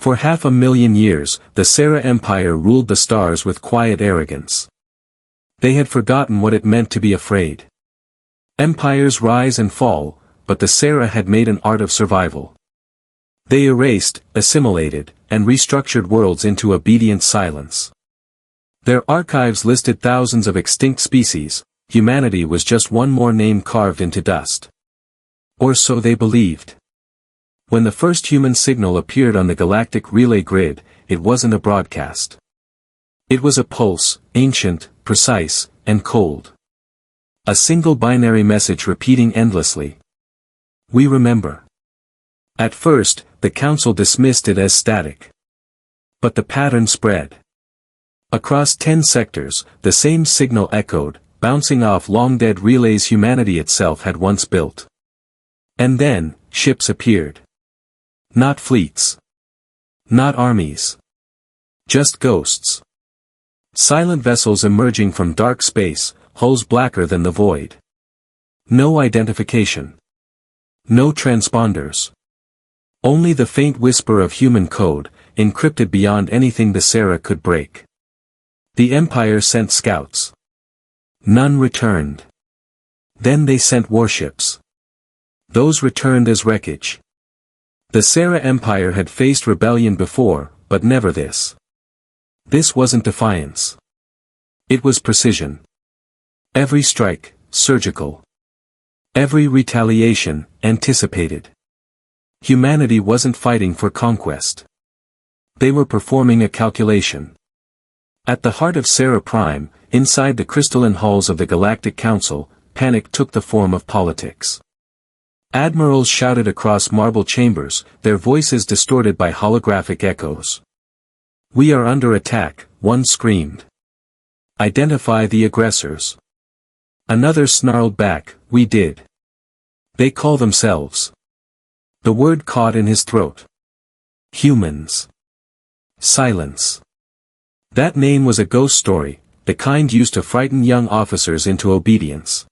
For 500,000 years, the Sera Empire ruled the stars with quiet arrogance. They had forgotten what it meant to be afraid. Empires rise and fall, but the Sera had made an art of survival. They erased, assimilated, and restructured worlds into obedient silence. Their archives listed thousands of extinct species. Humanity was just one more name carved into dust. Or so they believed. When the first human signal appeared on the galactic relay grid, it wasn't a broadcast. It was a pulse, ancient, precise, and cold. A single binary message repeating endlessly. We remember. At first, the council dismissed it as static. But the pattern spread. Across 10 sectors, the same signal echoed, bouncing off long-dead relays humanity itself had once built. And then, ships appeared. Not fleets. Not armies. Just ghosts. Silent vessels emerging from dark space, hulls blacker than the void. No identification. No transponders. Only the faint whisper of human code, encrypted beyond anything the Sera could break. The Empire sent scouts. None returned. Then they sent warships. Those returned as wreckage. The Sera Empire had faced rebellion before, but never this. This wasn't defiance. It was precision. Every strike, surgical. Every retaliation, anticipated. Humanity wasn't fighting for conquest. They were performing a calculation. At the heart of Sera Prime, inside the crystalline halls of the Galactic Council, panic took the form of politics. Admirals shouted across marble chambers, their voices distorted by holographic echoes. "We are under attack," one screamed. "Identify the aggressors." Another snarled back, "We did. They call themselves." The word caught in his throat. Humans. Silence. That name was a ghost story, the kind used to frighten young officers into obedience.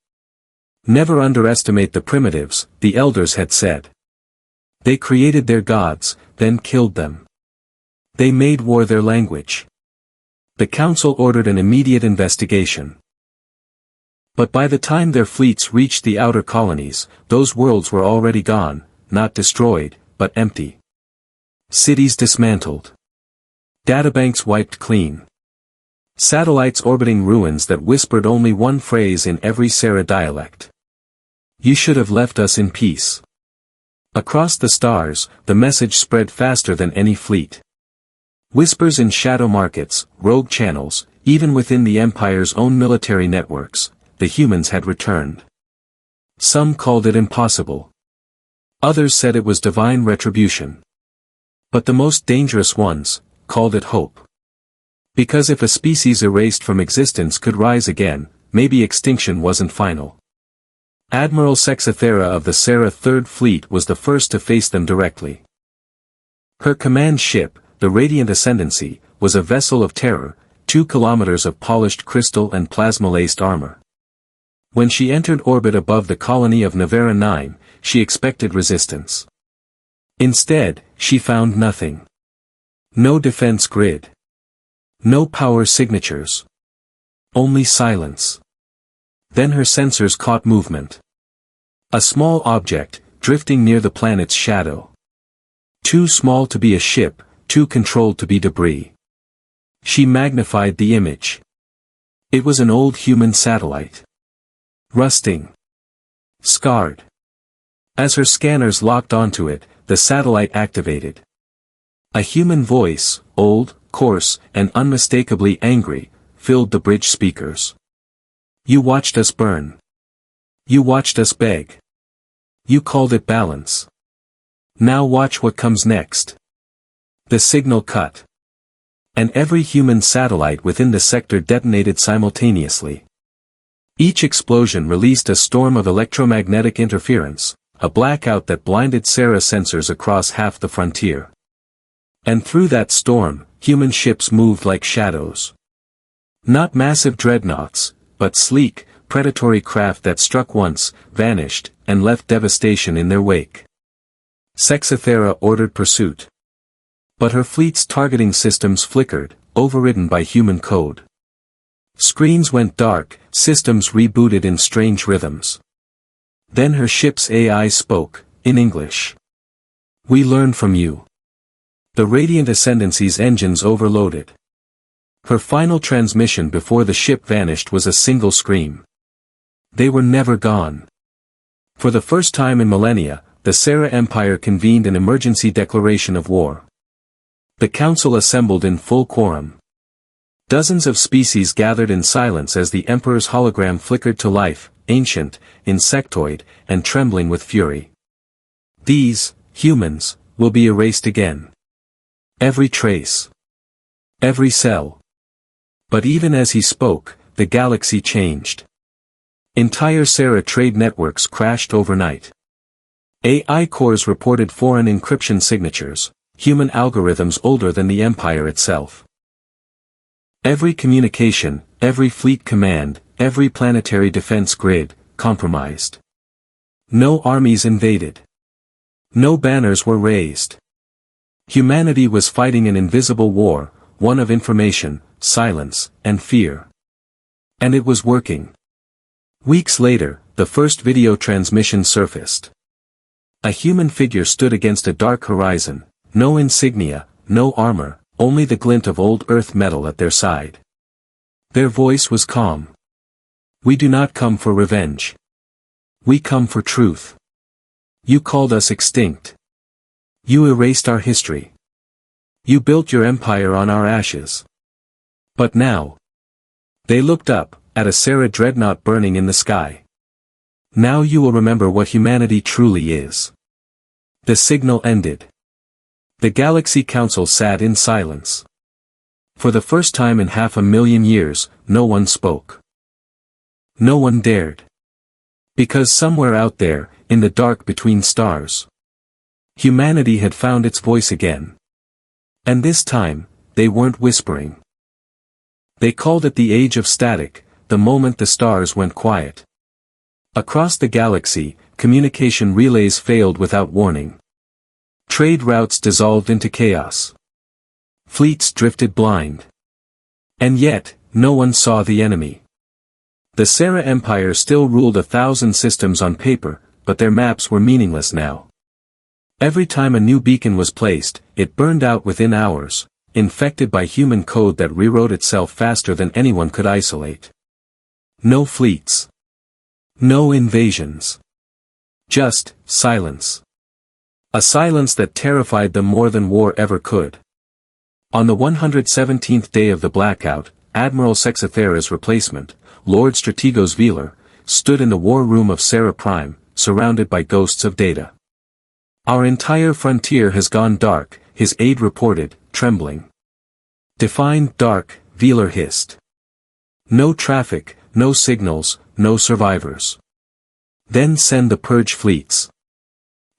Never underestimate the primitives, the elders had said. They created their gods, then killed them. They made war their language. The council ordered an immediate investigation. But by the time their fleets reached the outer colonies, those worlds were already gone, not destroyed, but empty. Cities dismantled. Databanks wiped clean. Satellites orbiting ruins that whispered only one phrase in every Sera dialect. "You should have left us in peace." Across the stars, the message spread faster than any fleet. Whispers in shadow markets, rogue channels, even within the Empire's own military networks, the humans had returned. Some called it impossible. Others said it was divine retribution. But the most dangerous ones called it hope. Because if a species erased from existence could rise again, maybe extinction wasn't final. Admiral Sexathera of the Sera Third Fleet was the first to face them directly. Her command ship, the Radiant Ascendancy, was a vessel of terror, 2 kilometers of polished crystal and plasma-laced armor. When she entered orbit above the colony of Navera 9, she expected resistance. Instead, she found nothing. No defense grid. No power signatures. Only silence. Then her sensors caught movement. A small object, drifting near the planet's shadow. Too small to be a ship, too controlled to be debris. She magnified the image. It was an old human satellite. Rusting. Scarred. As her scanners locked onto it, the satellite activated. A human voice, old, coarse, and unmistakably angry, filled the bridge speakers. "You watched us burn. You watched us beg. You called it balance. Now watch what comes next." The signal cut. And every human satellite within the sector detonated simultaneously. Each explosion released a storm of electromagnetic interference, a blackout that blinded Sera sensors across half the frontier. And through that storm, human ships moved like shadows. Not massive dreadnoughts, but sleek, predatory craft that struck once, vanished, and left devastation in their wake. Sexathera ordered pursuit. But her fleet's targeting systems flickered, overridden by human code. Screens went dark, systems rebooted in strange rhythms. Then her ship's AI spoke, in English. "We learn from you." The Radiant Ascendancy's engines overloaded. Her final transmission before the ship vanished was a single scream. They were never gone. For the first time in millennia, the Sera Empire convened an emergency declaration of war. The council assembled in full quorum. Dozens of species gathered in silence as the Emperor's hologram flickered to life, ancient, insectoid, and trembling with fury. "These, humans, will be erased again. Every trace. Every cell." But even as he spoke, the galaxy changed. Entire Sera trade networks crashed overnight. AI cores reported foreign encryption signatures, human algorithms older than the Empire itself. Every communication, every fleet command, every planetary defense grid, compromised. No armies invaded. No banners were raised. Humanity was fighting an invisible war, one of information, silence, and fear. And it was working. Weeks later, the first video transmission surfaced. A human figure stood against a dark horizon, no insignia, no armor, only the glint of old Earth metal at their side. Their voice was calm. "We do not come for revenge. We come for truth. You called us extinct. You erased our history. You built your empire on our ashes. But now..." They looked up, at a Sera dreadnought burning in the sky. "Now you will remember what humanity truly is." The signal ended. The Galaxy Council sat in silence. For the first time in 500,000 years, no one spoke. No one dared. Because somewhere out there, in the dark between stars, humanity had found its voice again. And this time, they weren't whispering. They called it the age of static, the moment the stars went quiet. Across the galaxy, communication relays failed without warning. Trade routes dissolved into chaos. Fleets drifted blind. And yet, no one saw the enemy. The Sera Empire still ruled 1,000 systems on paper, but their maps were meaningless now. Every time a new beacon was placed, it burned out within hours, infected by human code that rewrote itself faster than anyone could isolate. No fleets. No invasions. Just silence. A silence that terrified them more than war ever could. On the 117th day of the blackout, Admiral Sexathera's replacement, Lord Strategos Velar, stood in the war room of Sera Prime, surrounded by ghosts of data. "Our entire frontier has gone dark," his aide reported, trembling. "Define dark," Velar hissed. "No traffic, no signals, no survivors." "Then send the purge fleets."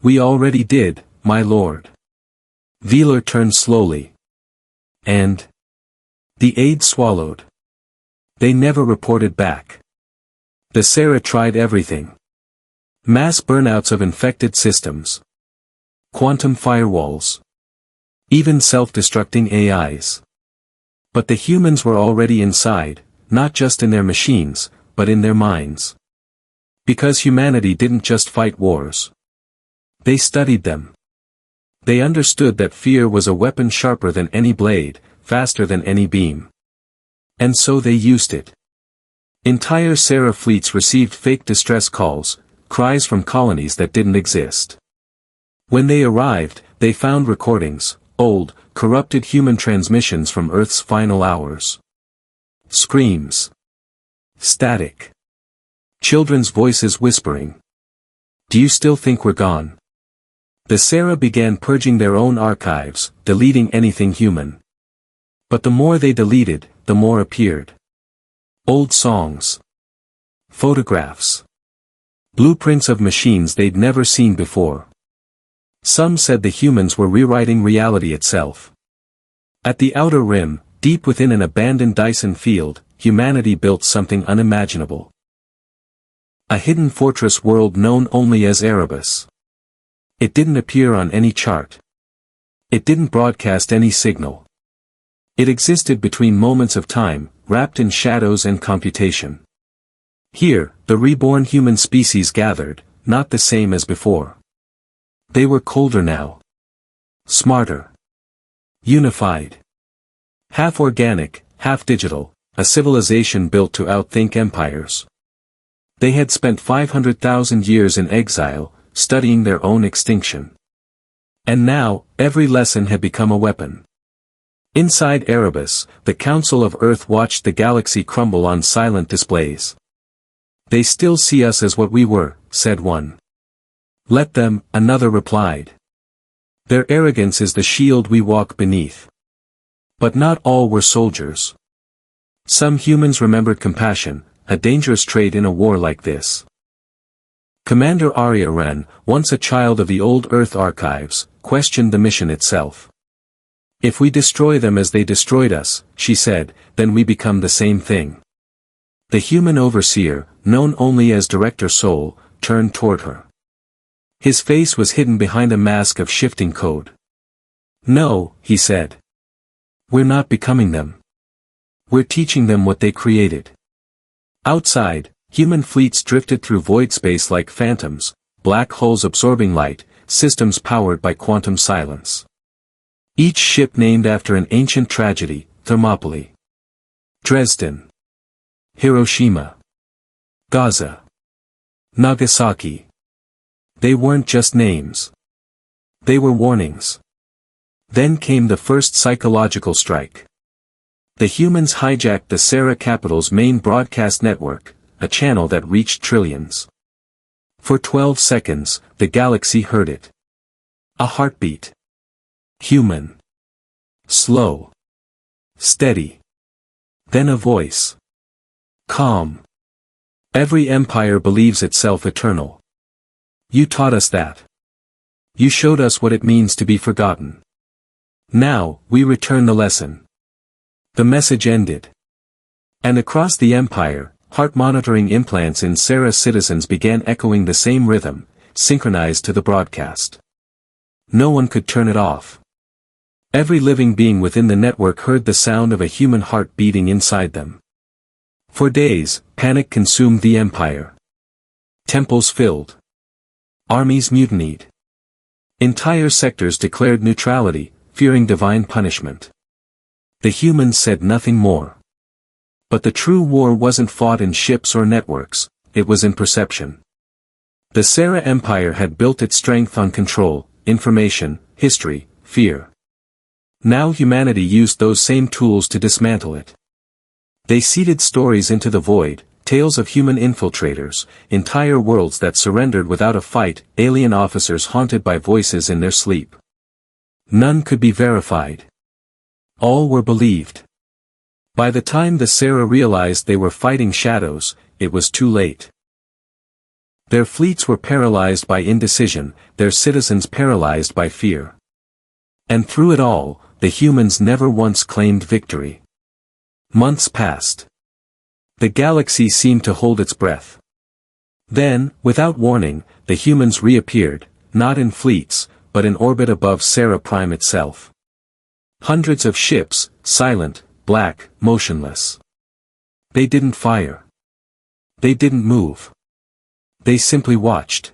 "We already did, my lord." Velar turned slowly. "And?" The aide swallowed. "They never reported back. The Sera tried everything. Mass burnouts of infected systems. Quantum firewalls. Even self-destructing AIs. But the humans were already inside, not just in their machines, but in their minds. Because humanity didn't just fight wars. They studied them. They understood that fear was a weapon sharper than any blade, faster than any beam. And so they used it. Entire Sera fleets received fake distress calls, cries from colonies that didn't exist. When they arrived, they found recordings, old, corrupted human transmissions from Earth's final hours. Screams. Static. Children's voices whispering. "Do you still think we're gone?" The Sera began purging their own archives, deleting anything human. But the more they deleted, the more appeared. Old songs. Photographs. Blueprints of machines they'd never seen before. Some said the humans were rewriting reality itself. At the outer rim, deep within an abandoned Dyson field, humanity built something unimaginable. A hidden fortress world known only as Erebus. It didn't appear on any chart. It didn't broadcast any signal. It existed between moments of time, wrapped in shadows and computation. Here, the reborn human species gathered, not the same as before. They were colder now. Smarter. Unified. Half organic, half digital, a civilization built to outthink empires. They had spent 500,000 years in exile, studying their own extinction. And now, every lesson had become a weapon. Inside Erebus, the Council of Earth watched the galaxy crumble on silent displays. They still see us as what we were, said one. Let them, another replied. Their arrogance is the shield we walk beneath. But not all were soldiers. Some humans remembered compassion, a dangerous trait in a war like this. Commander Arya Wren, once a child of the old Earth archives, questioned the mission itself. If we destroy them as they destroyed us, she said, then we become the same thing. The human overseer, known only as Director Soul, turned toward her. His face was hidden behind a mask of shifting code. No, he said. We're not becoming them. We're teaching them what they created. Outside, human fleets drifted through void space like phantoms, black holes absorbing light, systems powered by quantum silence. Each ship named after an ancient tragedy, Thermopylae, Dresden, Hiroshima, Gaza, Nagasaki. They weren't just names. They were warnings. Then came the first psychological strike. The humans hijacked the Sarah capital's main broadcast network, a channel that reached trillions. For 12 seconds, the galaxy heard it. A heartbeat. Human. Slow. Steady. Then a voice. Calm. Every empire believes itself eternal. You taught us that. You showed us what it means to be forgotten. Now, we return the lesson. The message ended. And across the empire, heart-monitoring implants in Sarah citizens began echoing the same rhythm, synchronized to the broadcast. No one could turn it off. Every living being within the network heard the sound of a human heart beating inside them. For days, panic consumed the empire. Temples filled. Armies mutinied. Entire sectors declared neutrality, fearing divine punishment. The humans said nothing more. But the true war wasn't fought in ships or networks, it was in perception. The Sarah Empire had built its strength on control, information, history, fear. Now humanity used those same tools to dismantle it. They seeded stories into the void, tales of human infiltrators, entire worlds that surrendered without a fight, alien officers haunted by voices in their sleep. None could be verified. All were believed. By the time the Sarah realized they were fighting shadows, it was too late. Their fleets were paralyzed by indecision, their citizens paralyzed by fear. And through it all, the humans never once claimed victory. Months passed. The galaxy seemed to hold its breath. Then, without warning, the humans reappeared, not in fleets, but in orbit above Sarah Prime itself. Hundreds of ships, silent, black, motionless. They didn't fire. They didn't move. They simply watched.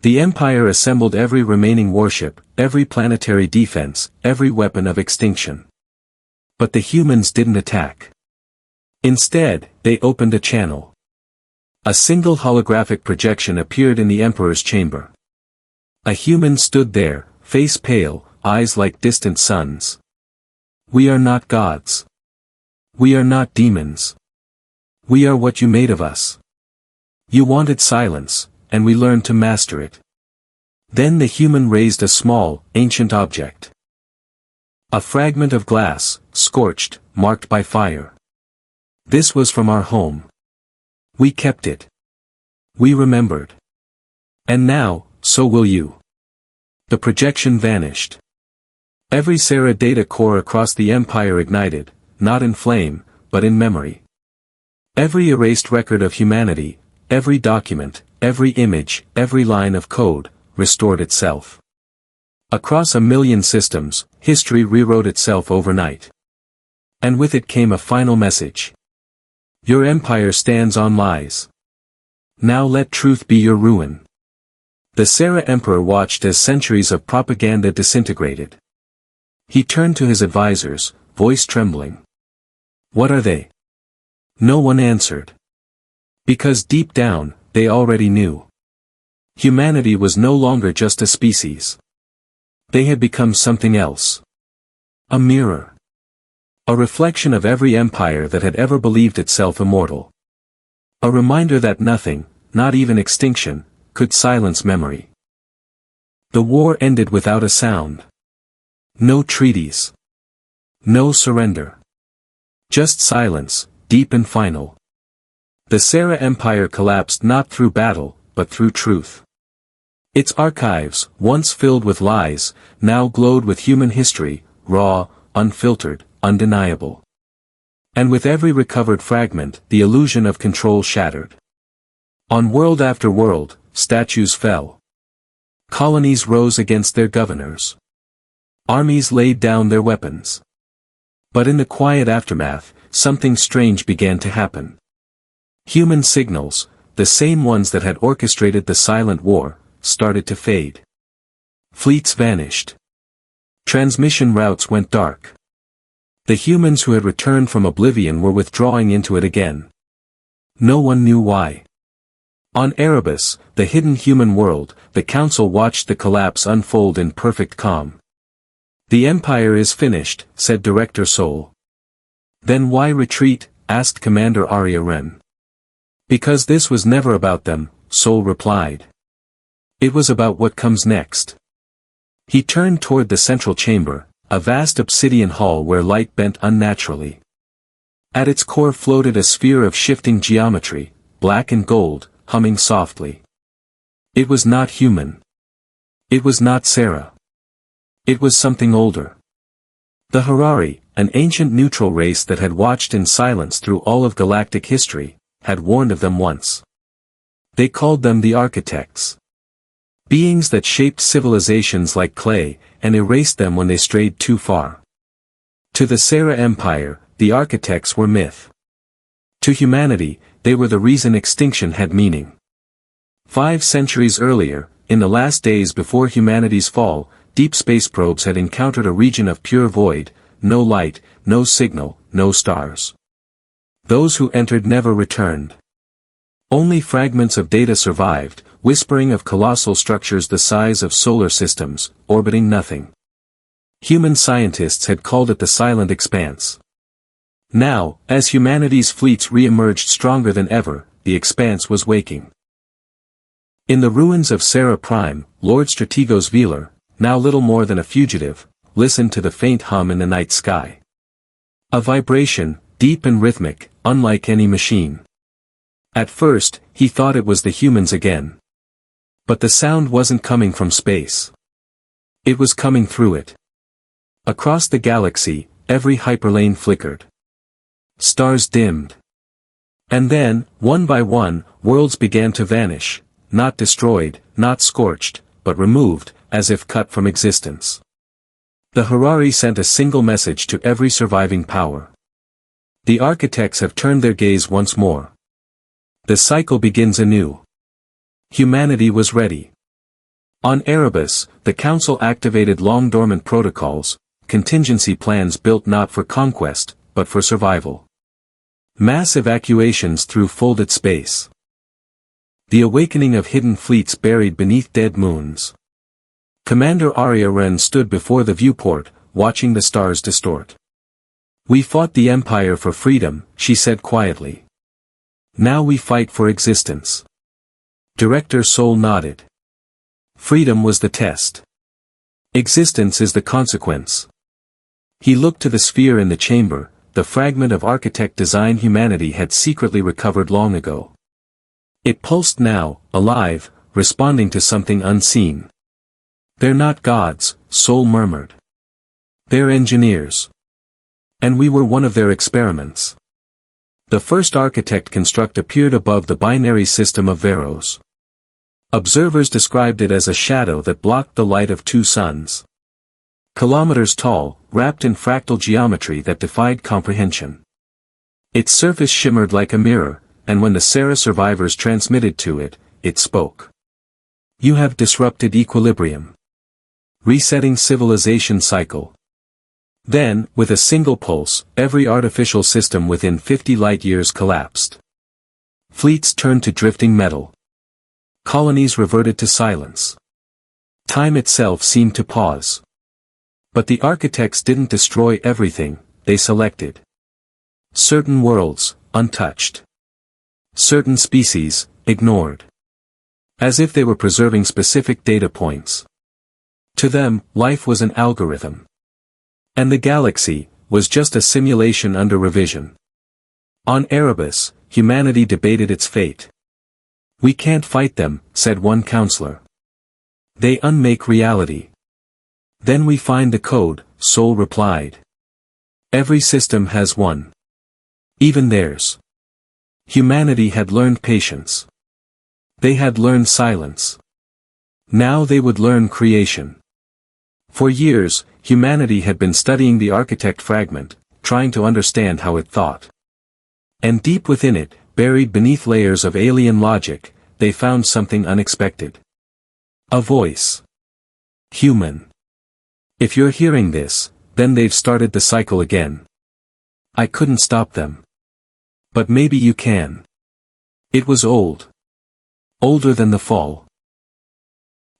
The Empire assembled every remaining warship, every planetary defense, every weapon of extinction. But the humans didn't attack. Instead, they opened a channel. A single holographic projection appeared in the Emperor's chamber. A human stood there, face pale, eyes like distant suns. We are not gods. We are not demons. We are what you made of us. You wanted silence, and we learned to master it. Then the human raised a small, ancient object. A fragment of glass, scorched, marked by fire. This was from our home. We kept it. We remembered. And now, so will you. The projection vanished. Every Sarah data core across the Empire ignited, not in flame, but in memory. Every erased record of humanity, every document, every image, every line of code, restored itself. Across a million systems, history rewrote itself overnight. And with it came a final message. Your empire stands on lies. Now let truth be your ruin. The Sarah Emperor watched as centuries of propaganda disintegrated. He turned to his advisors, voice trembling. What are they? No one answered. Because deep down, they already knew. Humanity was no longer just a species. They had become something else. A mirror. A reflection of every empire that had ever believed itself immortal. A reminder that nothing, not even extinction, could silence memory. The war ended without a sound. No treaties. No surrender. Just silence, deep and final. The Sarah Empire collapsed not through battle, but through truth. Its archives, once filled with lies, now glowed with human history, raw, unfiltered, undeniable. And with every recovered fragment, the illusion of control shattered. On world after world, statues fell. Colonies rose against their governors. Armies laid down their weapons. But in the quiet aftermath, something strange began to happen. Human signals, the same ones that had orchestrated the silent war, started to fade. Fleets vanished. Transmission routes went dark. The humans who had returned from oblivion were withdrawing into it again. No one knew why. On Erebus, the hidden human world, the council watched the collapse unfold in perfect calm. The Empire is finished, said Director Sol. Then why retreat? Asked Commander Arya Wren. Because this was never about them, Sol replied. It was about what comes next. He turned toward the central chamber, a vast obsidian hall where light bent unnaturally. At its core floated a sphere of shifting geometry, black and gold, humming softly. It was not human. It was not Sarah. It was something older. The Harari, an ancient neutral race that had watched in silence through all of galactic history, had warned of them once. They called them the architects. Beings that shaped civilizations like clay, and erased them when they strayed too far. To the Sarah Empire, the architects were myth. To humanity, they were the reason extinction had meaning. 5 centuries earlier, in the last days before humanity's fall, deep space probes had encountered a region of pure void, no light, no signal, no stars. Those who entered never returned. Only fragments of data survived, whispering of colossal structures the size of solar systems, orbiting nothing. Human scientists had called it the silent expanse. Now, as humanity's fleets re-emerged stronger than ever, the expanse was waking. In the ruins of Sarah Prime, Lord Strategos Velar, now little more than a fugitive, listened to the faint hum in the night sky. A vibration, deep and rhythmic, unlike any machine. At first, he thought it was the humans again. But the sound wasn't coming from space. It was coming through it. Across the galaxy, every hyperlane flickered. Stars dimmed. And then, one by one, worlds began to vanish, not destroyed, not scorched, but removed, as if cut from existence. The Harari sent a single message to every surviving power. The architects have turned their gaze once more. The cycle begins anew. Humanity was ready. On Erebus, the Council activated long-dormant protocols, contingency plans built not for conquest, but for survival. Mass evacuations through folded space. The awakening of hidden fleets buried beneath dead moons. Commander Arya Wren stood before the viewport, watching the stars distort. We fought the Empire for freedom, she said quietly. Now we fight for existence. Director Sol nodded. Freedom was the test. Existence is the consequence. He looked to the sphere in the chamber, the fragment of architect design humanity had secretly recovered long ago. It pulsed now, alive, responding to something unseen. They're not gods, Sol murmured. They're engineers. And we were one of their experiments. The first architect construct appeared above the binary system of Veros. Observers described it as a shadow that blocked the light of two suns. Kilometers tall, wrapped in fractal geometry that defied comprehension. Its surface shimmered like a mirror, and when the Sarah survivors transmitted to it, it spoke. You have disrupted equilibrium. Resetting civilization cycle. Then, with a single pulse, every artificial system within 50 light-years collapsed. Fleets turned to drifting metal. Colonies reverted to silence. Time itself seemed to pause. But the architects didn't destroy everything, they selected. Certain worlds, untouched. Certain species, ignored. As if they were preserving specific data points. To them, life was an algorithm. And the galaxy was just a simulation under revision. On Erebus, humanity debated its fate. We can't fight them, said one counselor. They unmake reality. Then we find the code, Sol replied. Every system has one. Even theirs. Humanity had learned patience. They had learned silence. Now they would learn creation. For years, humanity had been studying the architect fragment, trying to understand how it thought. And deep within it, buried beneath layers of alien logic, they found something unexpected. A voice. Human. If you're hearing this, then they've started the cycle again. I couldn't stop them. But maybe you can. It was old. Older than the fall.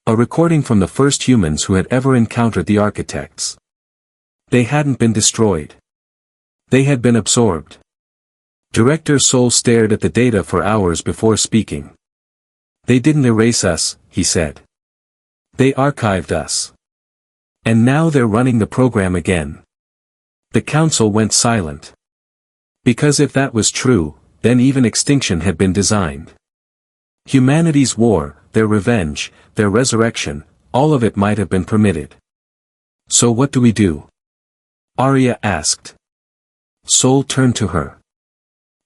A recording from the first humans who had ever encountered the architects. They hadn't been destroyed. They had been absorbed. Director Sol stared at the data for hours before speaking. They didn't erase us, he said. They archived us. And now they're running the program again. The council went silent. Because if that was true, then even extinction had been designed. Humanity's war, their revenge, their resurrection, all of it might have been permitted. So what do we do? Arya asked. Sol turned to her.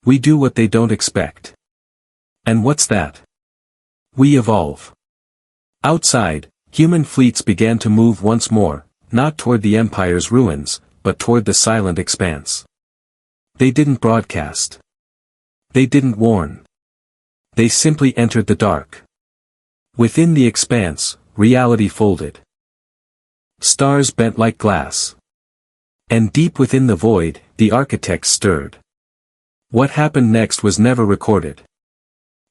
We do what they don't expect. And what's that? We evolve. Outside, human fleets began to move once more, not toward the Empire's ruins, but toward the silent expanse. They didn't broadcast. They didn't warn. They simply entered the dark. Within the expanse, reality folded. Stars bent like glass. And deep within the void, the architects stirred. What happened next was never recorded.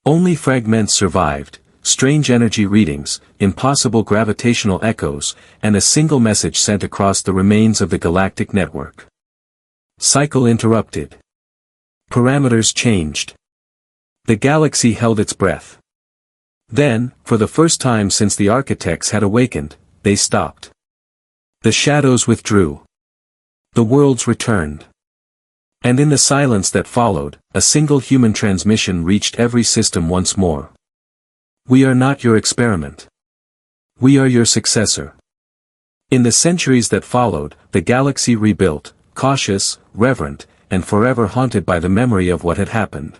Only fragments survived, strange energy readings, impossible gravitational echoes, and a single message sent across the remains of the galactic network. Cycle interrupted. Parameters changed. The galaxy held its breath. Then, for the first time since the architects had awakened, they stopped. The shadows withdrew. The worlds returned. And in the silence that followed, a single human transmission reached every system once more. We are not your experiment. We are your successor. In the centuries that followed, the galaxy rebuilt, cautious, reverent, and forever haunted by the memory of what had happened.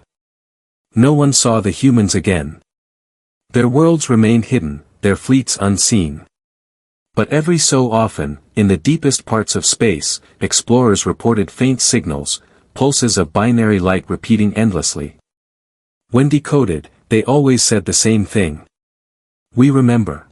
No one saw the humans again. Their worlds remained hidden, their fleets unseen. But every so often, in the deepest parts of space, explorers reported faint signals, pulses of binary light repeating endlessly. When decoded, they always said the same thing. We remember.